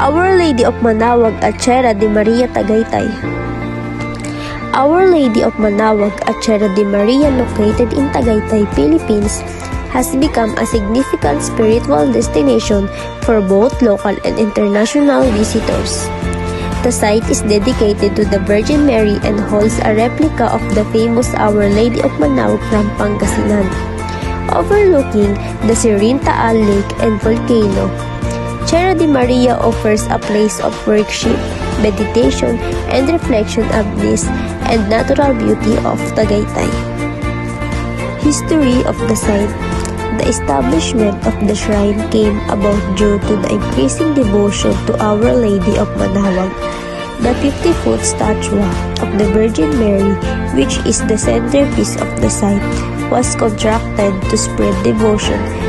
Our Lady of Manawag at Sierra de Maria, Tagaytay. Our Lady of Manawag at Sierra de Maria, located in Tagaytay, Philippines, has become a significant spiritual destination for both local and international visitors. The site is dedicated to the Virgin Mary and holds a replica of the famous Our Lady of Manawag from Pangasinan, overlooking the serene Taal Lake and volcano. Sierra de Maria offers a place of worship, meditation, and reflection of this and natural beauty of Tagaytay. History of the site. The establishment of the shrine came about due to the increasing devotion to Our Lady of Manawag. The 50-foot statue of the Virgin Mary, which is the centerpiece of the site, was constructed to spread devotion